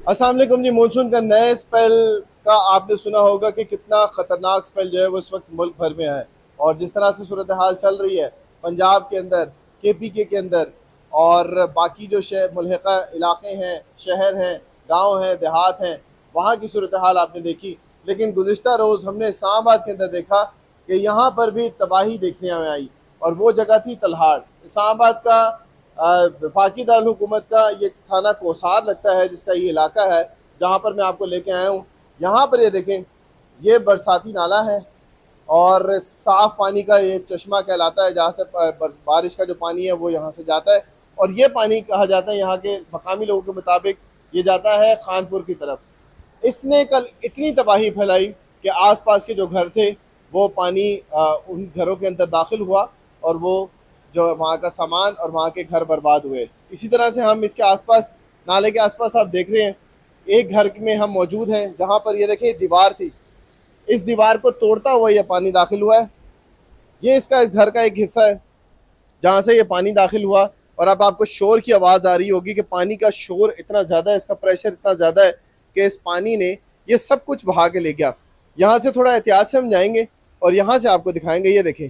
अस्सलाम वालेकुम जी। मानसून का नए स्पेल का आपने सुना होगा कि कितना ख़तरनाक स्पेल जो है वो इस वक्त मुल्क भर में है। और जिस तरह से सूरत हाल चल रही है पंजाब के अंदर, के अंदर और बाकी जो मुल्हिका इलाके हैं, शहर हैं, गांव हैं, देहात हैं, वहाँ की सूरत हाल आपने देखी। लेकिन गुज़िश्ता रोज़ हमने इस्लामाबाद के अंदर देखा कि यहाँ पर भी तबाही देखने में आई, और वो जगह थी तलहाड़। इस्लामाबाद का वफाकी दारकूमत का ये थाना कोसार लगता है, जिसका ये इलाका है जहाँ पर मैं आपको लेके आया हूँ। यहाँ पर ये देखें, ये बरसाती नाला है और साफ पानी का ये चश्मा कहलाता है, जहाँ से बारिश का जो पानी है वो यहाँ से जाता है। और ये पानी कहा जाता है, यहाँ के मकामी लोगों के मुताबिक ये जाता है खानपुर की तरफ। इसने कल इतनी तबाही फैलाई कि आसपास के जो घर थे वो पानी उन घरों के अंदर दाखिल हुआ, और वो जो वहाँ का सामान और वहाँ के घर बर्बाद हुए। इसी तरह से हम इसके आसपास, नाले के आसपास आप देख रहे हैं, एक घर में हम मौजूद हैं जहाँ पर ये देखिए दीवार थी, इस दीवार को तोड़ता हुआ ये पानी दाखिल हुआ है। ये इसका घर का एक हिस्सा है जहाँ से ये पानी दाखिल हुआ। और अब आपको शोर की आवाज़ आ रही होगी कि पानी का शोर इतना ज़्यादा है, इसका प्रेशर इतना ज़्यादा है कि इस पानी ने ये सब कुछ बहा के ले गया। यहाँ से थोड़ा एहतियात से हम जाएंगे और यहाँ से आपको दिखाएंगे। ये देखें,